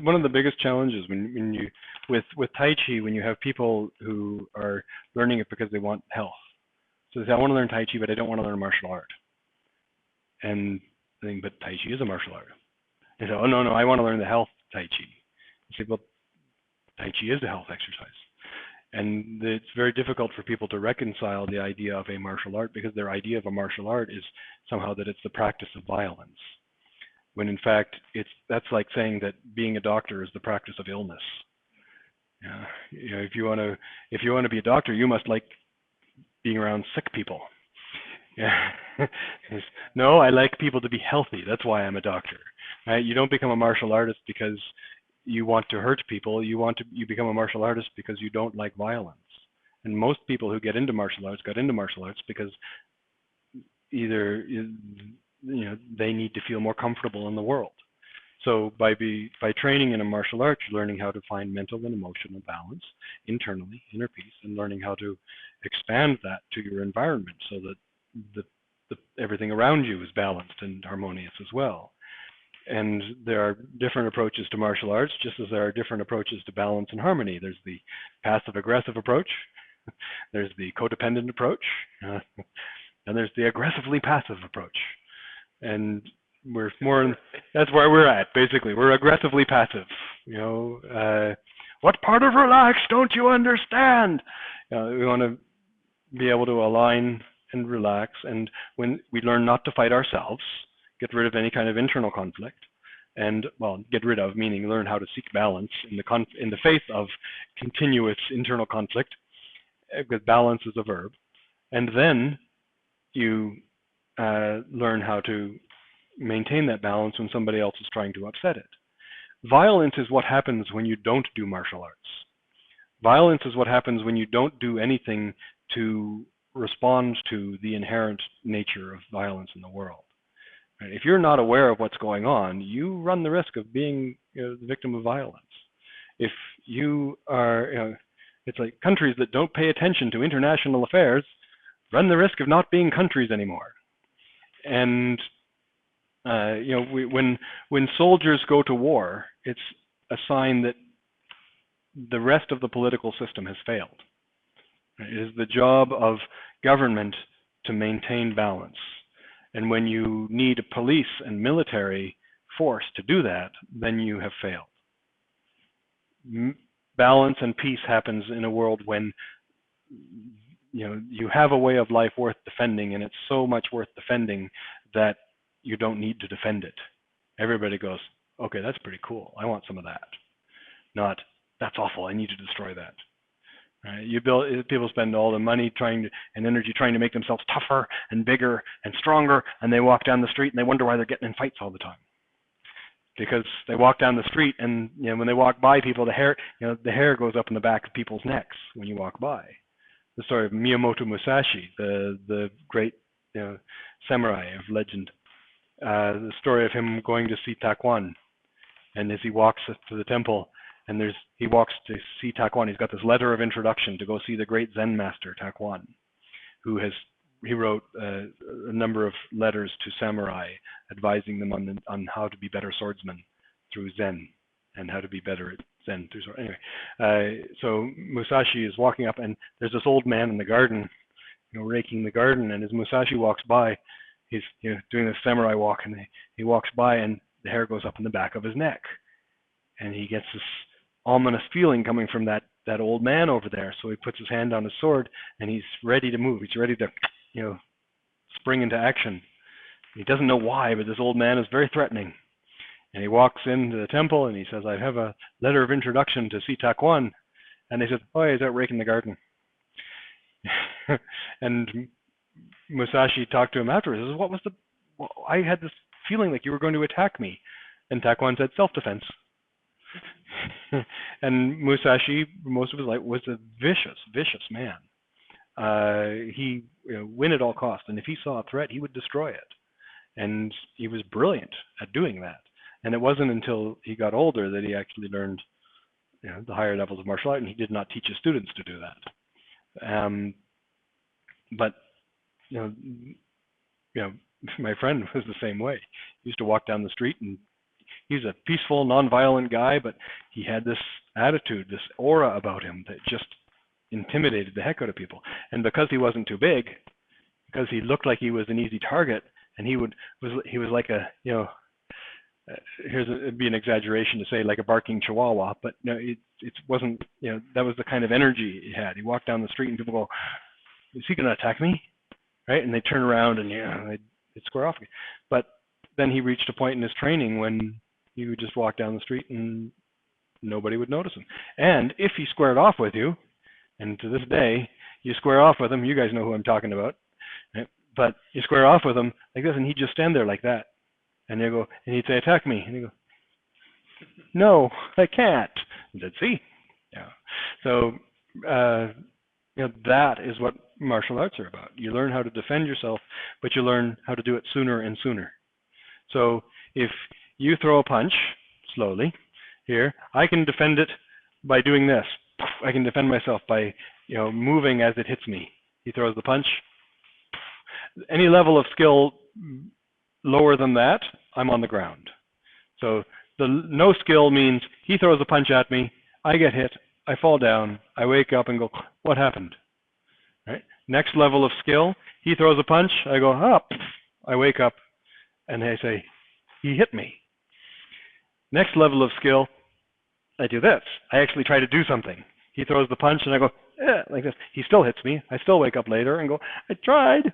one of the biggest challenges when you with Tai Chi, when you have people who are learning it because they want health. So they say, I want to learn Tai Chi, but I don't want to learn martial art. And I think, but Tai Chi is a martial art. They say, oh no, I want to learn the health Tai Chi. I say, well, Tai Chi is a health exercise. And it's very difficult for people to reconcile the idea of a martial art because their idea of a martial art is somehow that it's the practice of violence. When in fact, that's like saying that being a doctor is the practice of illness. If you want to be a doctor, you must like being around sick people. Yeah. No, I like people to be healthy. That's why I'm a doctor. Right? You don't become a martial artist because you want to hurt people. You become a martial artist because you don't like violence. And most people who get into martial arts got into martial arts because either they need to feel more comfortable in the world. So by training in a martial art, you're learning how to find mental and emotional balance internally, inner peace, and learning how to expand that to your environment so that everything around you is balanced and harmonious as well. And there are different approaches to martial arts, just as there are different approaches to balance and harmony. There's the passive-aggressive approach, there's the codependent approach, and there's the aggressively passive approach. And that's where we're at, basically. We're aggressively passive. What part of relax don't you understand? We want to be able to align and relax, and when we learn not to fight ourselves, get rid of any kind of internal conflict, and get rid of meaning learn how to seek balance in the face of continuous internal conflict, because balance is a verb, and then you learn how to maintain that balance when somebody else is trying to upset it. Violence is what happens when you don't do martial arts. Violence is what happens when you don't do anything to respond to the inherent nature of violence in the world. Right? If you're not aware of what's going on, you run the risk of being the victim of violence. If you are, it's like countries that don't pay attention to international affairs run the risk of not being countries anymore. And when soldiers go to war, it's a sign that the rest of the political system has failed. It is the job of government to maintain balance. And when you need a police and military force to do that, then you have failed. Balance and peace happens in a world when you have a way of life worth defending, and it's so much worth defending that you don't need to defend it. Everybody goes, okay, that's pretty cool. I want some of that. Not, that's awful. I need to destroy that. Right? People spend all the money and energy trying to make themselves tougher and bigger and stronger, and they walk down the street and they wonder why they're getting in fights all the time. Because they walk down the street and when they walk by people, the hair goes up in the back of people's necks when you walk by. The story of Miyamoto Musashi, the great samurai of legend. The story of him going to see Taekwondo, and as he walks to the temple, and he walks to see Taekwondo, he's got this letter of introduction to go see the great Zen master Taekwondo, he wrote a number of letters to samurai advising them on how to be better swordsmen through Zen, and how to be better at Zen through sword. Anyway, so Musashi is walking up, and there's this old man in the garden, raking the garden, and as Musashi walks by, he's doing this samurai walk, and he walks by, and the hair goes up in the back of his neck, and he gets this ominous feeling coming from that old man over there. So he puts his hand on his sword, and he's ready to move. He's ready to spring into action. He doesn't know why, but this old man is very threatening. And he walks into the temple, and he says, I have a letter of introduction to see Taekwondo. And they said, oh, he's out raking the garden. And Musashi talked to him afterwards. He says, I had this feeling like you were going to attack me. And Taekwondo said, self-defense. And Musashi, most of his life, was a vicious man. He win at all costs, and if he saw a threat, he would destroy it. And he was brilliant at doing that. And it wasn't until he got older that he actually learned the higher levels of martial art, and he did not teach his students to do that. But my friend was the same way. He used to walk down the street, and He's a peaceful, non-violent guy, but he had this attitude, this aura about him that just intimidated the heck out of people. And because he wasn't too big, because he looked like he was an easy target, and he was like a, it'd be an exaggeration to say like a barking chihuahua, but no, it wasn't, that was the kind of energy he had. He walked down the street and people go, is he going to attack me? Right? And they turn around and they'd square off. But then he reached a point in his training when he would just walk down the street and nobody would notice him. And if he squared off with you, and to this day, you square off with him, you guys know who I'm talking about, right? But you square off with him like this, and he'd just stand there like that. And they go, and he'd say, attack me. And he'd go, no, I can't. And I'd see. Yeah. So, that is what martial arts are about. You learn how to defend yourself, but you learn how to do it sooner and sooner. So if you throw a punch slowly here, I can defend it by doing this. I can defend myself by, moving as it hits me. He throws the punch. Any level of skill lower than that, I'm on the ground. So the no skill means he throws a punch at me, I get hit, I fall down, I wake up and go, what happened? Right? Next level of skill, he throws a punch, I go, up, I wake up, and I say, he hit me. Next level of skill, I do this. I actually try to do something. He throws the punch, and I go, like this. He still hits me. I still wake up later and go, I tried.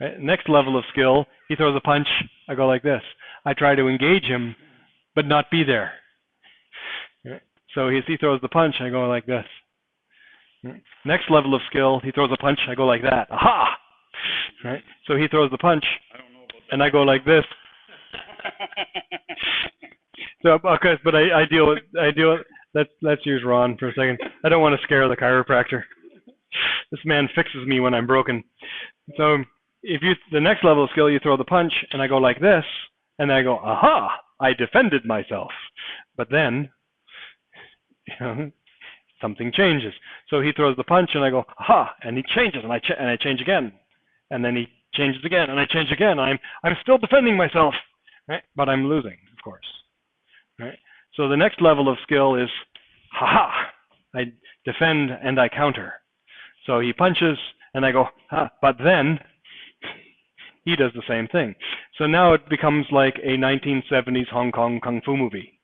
Right? Next level of skill, he throws a punch, I go like this. I try to engage him, but not be there. Right? So he throws the punch, I go like this. Right? Next level of skill, he throws a punch, I go like that. Aha! Right? So he throws the punch, and I go like this. So, okay, but I deal with, let's use Ron for a second. I don't want to scare the chiropractor. This man fixes me when I'm broken. So the next level of skill, you throw the punch, and I go like this, and I go, aha, I defended myself. But then, something changes. So he throws the punch, and I go, aha, and he changes, and I change again. And then he changes again, and I change again. I'm still defending myself, right? But I'm losing, of course. Right? So the next level of skill is, ha-ha, I defend and I counter. So he punches, and I go, ha, but then he does the same thing. So now it becomes like a 1970s Hong Kong kung fu movie.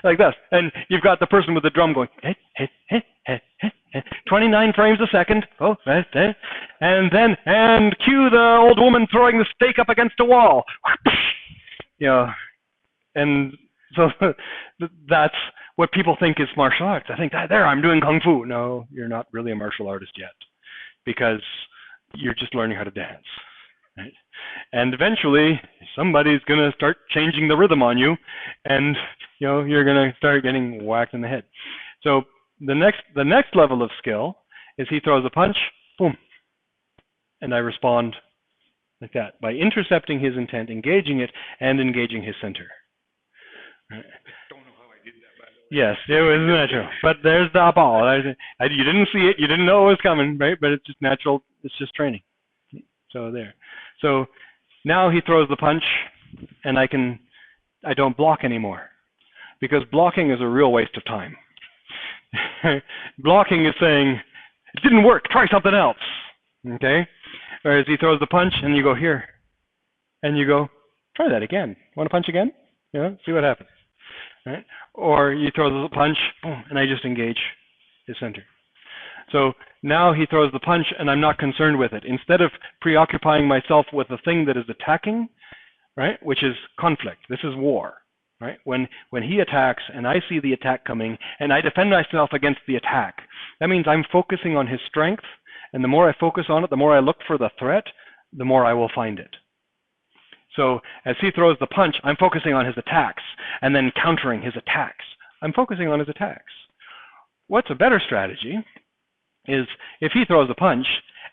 Like this. And you've got the person with the drum going, 29 frames a second. And cue the old woman throwing the steak up against a wall. And so that's what people think is martial arts. I think, there, I'm doing kung fu. No, you're not really a martial artist yet, because you're just learning how to dance. Right? And eventually, somebody's going to start changing the rhythm on you, and you're going to start getting whacked in the head. So the next level of skill is he throws a punch, boom, and I respond like that by intercepting his intent, engaging it, and engaging his center. Right. Don't know how I did that, by the way. Yes, it was natural. But there's the ball. You didn't see it. You didn't know it was coming, right? But it's just natural. It's just training. So there. So now he throws the punch, and I don't block anymore, because blocking is a real waste of time. Blocking is saying, it didn't work. Try something else. Okay? Whereas he throws the punch, and you go here, and you go, try that again. Want to punch again? See what happens. Right? Or you throw the punch, boom, and I just engage his center. So now he throws the punch, and I'm not concerned with it. Instead of preoccupying myself with the thing that is attacking, right, which is conflict. This is war. Right? When he attacks, and I see the attack coming, and I defend myself against the attack, that means I'm focusing on his strength, and the more I focus on it, the more I look for the threat, the more I will find it. So as he throws the punch, I'm focusing on his attacks, and then countering his attacks. I'm focusing on his attacks. What's a better strategy is if he throws a punch,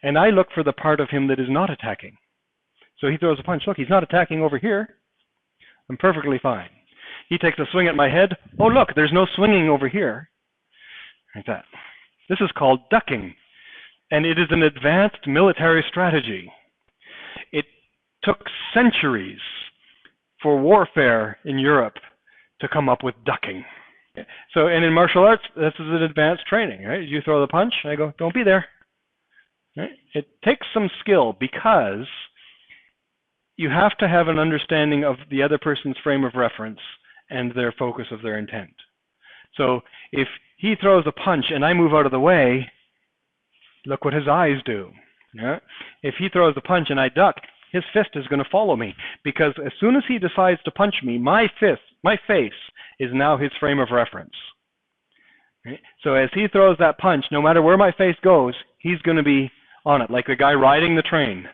and I look for the part of him that is not attacking. So he throws a punch. Look, he's not attacking over here. I'm perfectly fine. He takes a swing at my head. Oh, look, there's no swinging over here. Like that. This is called ducking, and it is an advanced military strategy. It took centuries for warfare in Europe to come up with ducking. So, and in martial arts, this is an advanced training, right? You throw the punch, I go, don't be there. Right? It takes some skill because you have to have an understanding of the other person's frame of reference and their focus of their intent. So if he throws a punch and I move out of the way, look what his eyes do. Yeah? If he throws a punch and I duck, his fist is going to follow me, because as soon as he decides to punch me, my face is now his frame of reference. Right? So as he throws that punch, no matter where my face goes, he's going to be on it, like the guy riding the train.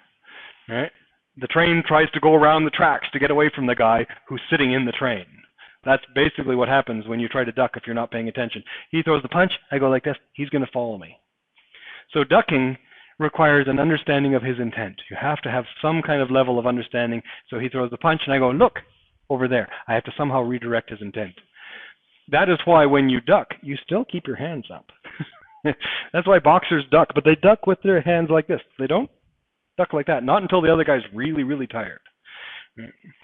Right? The train tries to go around the tracks to get away from the guy who's sitting in the train. That's basically what happens when you try to duck if you're not paying attention. He throws the punch, I go like this, he's going to follow me. So ducking requires an understanding of his intent. You have to have some kind of level of understanding. So he throws the punch and I go, look, over there. I have to somehow redirect his intent. That is why when you duck, you still keep your hands up. That's why boxers duck, but they duck with their hands like this. They don't duck like that, not until the other guy's really, really tired.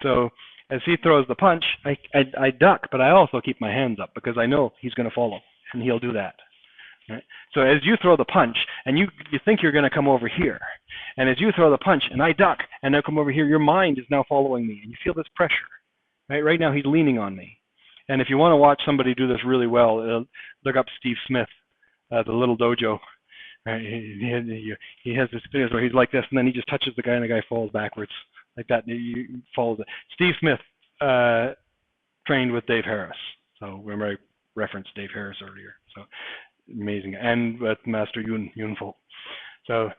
So as he throws the punch, I duck, but I also keep my hands up because I know he's going to follow, and he'll do that. Right? So as you throw the punch, and you think you're going to come over here, and as you throw the punch, and I duck, and I come over here, your mind is now following me, and you feel this pressure. Right now he's leaning on me. And if you want to watch somebody do this really well, look up Steve Smith, the little dojo. He has this videos where he's like this, and then he just touches the guy, and the guy falls backwards like that. He falls. Steve Smith trained with Dave Harris. So remember I referenced Dave Harris earlier. So amazing, and with Master Yun Fo. So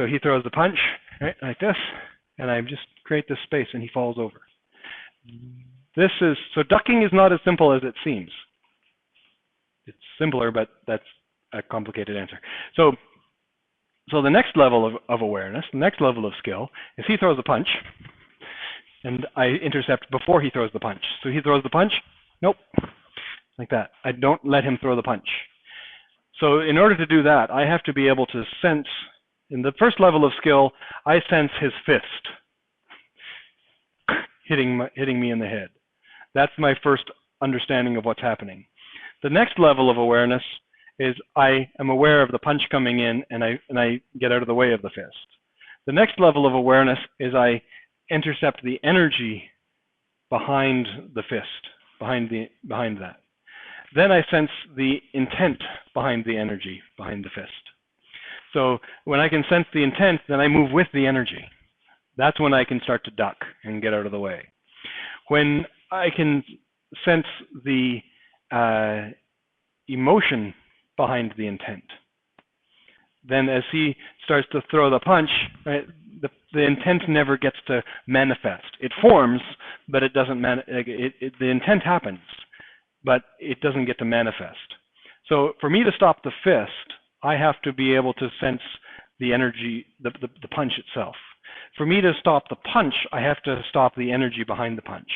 he throws the punch right like this, and I just create this space, and he falls over. So ducking is not as simple as it seems. It's simpler, but that's a complicated answer. So the next level of awareness, the next level of skill, is he throws a punch, and I intercept before he throws the punch. So he throws the punch, nope, like that. I don't let him throw the punch. So in order to do that, I have to be able to sense, in the first level of skill, I sense his fist hitting me in the head. That's my first understanding of what's happening. The next level of awareness is I am aware of the punch coming in, and I get out of the way of the fist. The next level of awareness is I intercept the energy behind the fist, behind that. Then I sense the intent behind the energy behind the fist. So when I can sense the intent, then I move with the energy. That's when I can start to duck and get out of the way. When I can sense the emotion behind the intent, then as he starts to throw the punch, right, the intent never gets to manifest. It forms, but it doesn't the intent happens, but it doesn't get to manifest. So for me to stop the fist, I have to be able to sense the energy, the punch itself. For me to stop the punch, I have to stop the energy behind the punch.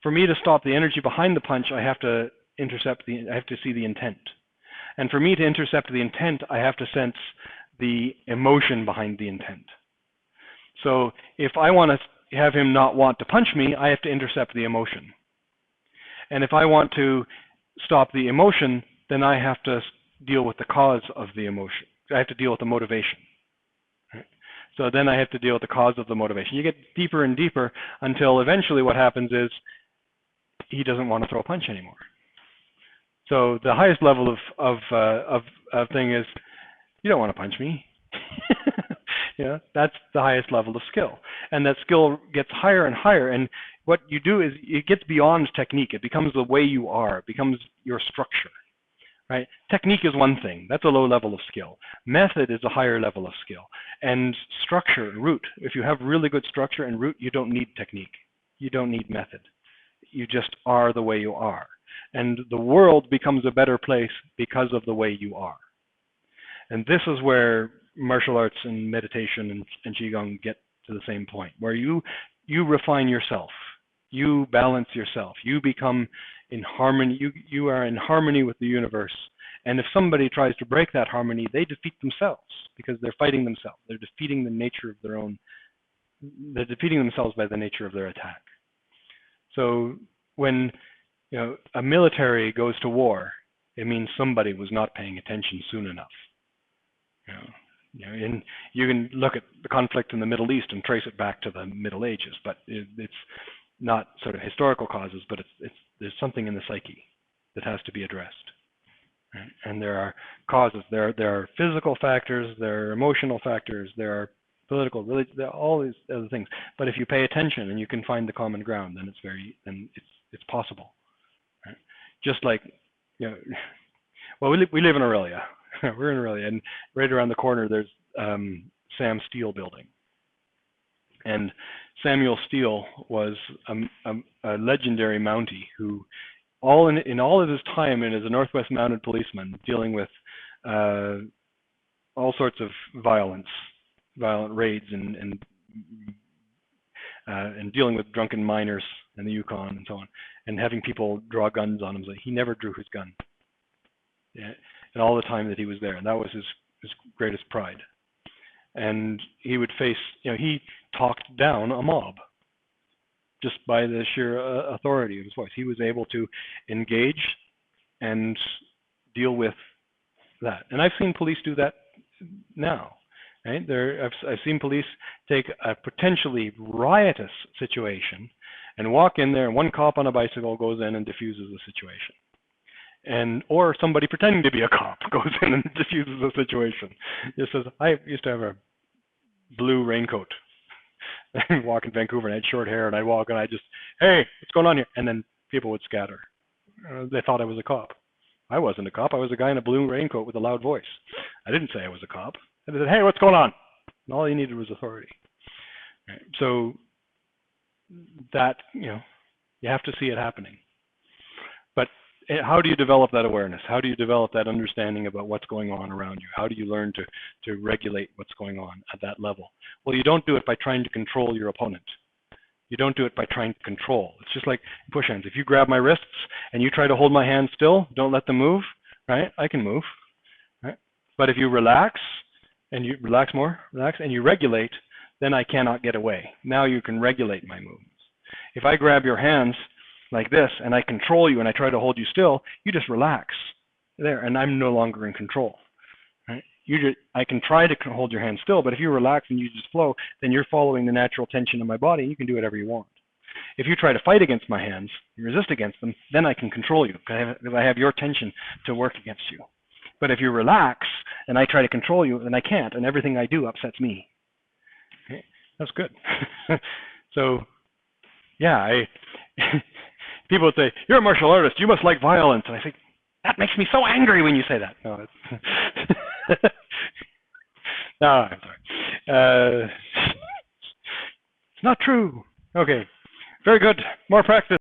For me to stop the energy behind the punch, I have to I have to see the intent. And for me to intercept the intent, I have to sense the emotion behind the intent. So if I want to have him not want to punch me, I have to intercept the emotion. And if I want to stop the emotion, then I have to deal with the cause of the emotion. I have to deal with the motivation. So then I have to deal with the cause of the motivation. You get deeper and deeper until eventually what happens is he doesn't want to throw a punch anymore. So the highest level of thing is, you don't want to punch me. That's the highest level of skill. And that skill gets higher and higher. And what you do is it gets beyond technique. It becomes the way you are. It becomes your structure. Right? Technique is one thing. That's a low level of skill. Method is a higher level of skill. And structure, root. If you have really good structure and root, you don't need technique. You don't need method. You just are the way you are. And the world becomes a better place because of the way you are. And this is where martial arts and meditation and Qigong get to the same point, where you refine yourself. You balance yourself. You become in harmony. You are in harmony with the universe, And if somebody tries to break that harmony, they defeat themselves because they're fighting themselves. They're defeating the nature of their own, they're defeating themselves by the nature of their attack. So when a military goes to war, it means somebody was not paying attention soon enough. And you can look at the conflict in the Middle East and trace it back to the Middle Ages, but it's not sort of historical causes, but there's something in the psyche that has to be addressed. Right? And there are causes. There are physical factors, there are emotional factors, there are political, there are all these other things. But if you pay attention and you can find the common ground, then it's possible. Right? Just like well, we live in Aurelia. We're in Aurelia, and right around the corner there's Sam Steele building. And Samuel Steele was a legendary Mountie who, in all of his time and as a Northwest Mounted Policeman, dealing with all sorts of violent raids and dealing with drunken miners in the Yukon and so on, and having people draw guns on him. So he never drew his gun. Yeah, and all the time that he was there, and that was his greatest pride. And he would face, he talked down a mob just by the sheer authority of his voice. He was able to engage and deal with that. And I've seen police do that now. Right? I've seen police take a potentially riotous situation and walk in there, and one cop on a bicycle goes in and diffuses the situation. Or somebody pretending to be a cop goes in and diffuses the situation. Just says, I used to have a blue raincoat. I'd walk in Vancouver and I had short hair, and I'd walk and I just, hey, what's going on here? And then people would scatter. They thought I was a cop. I wasn't a cop. I was a guy in a blue raincoat with a loud voice. I didn't say I was a cop. I said, hey, what's going on? And all you needed was authority. Right? So that, you have to see it happening. But how do you develop that awareness? How do you develop that understanding about what's going on around you? How do you learn to regulate what's going on at that level? Well, you don't do it by trying to control your opponent. You don't do it by trying to control. It's just like push hands. If you grab my wrists and you try to hold my hands still, don't let them move, right? I can move, right? But if you relax, and you relax more, and you regulate, then I cannot get away. Now you can regulate my movements. If I grab your hands like this, and I control you, and I try to hold you still, you just relax there, and I'm no longer in control. Right? I can try to hold your hand still, but if you relax and you just flow, then you're following the natural tension of my body, and you can do whatever you want. If you try to fight against my hands, you resist against them, then I can control you, because I have your tension to work against you. But if you relax, and I try to control you, then I can't, and everything I do upsets me. Okay? That's good. So, yeah, people would say, you're a martial artist, you must like violence. And I think, that makes me so angry when you say that. No, no, I'm sorry. It's not true. Okay, very good. More practice.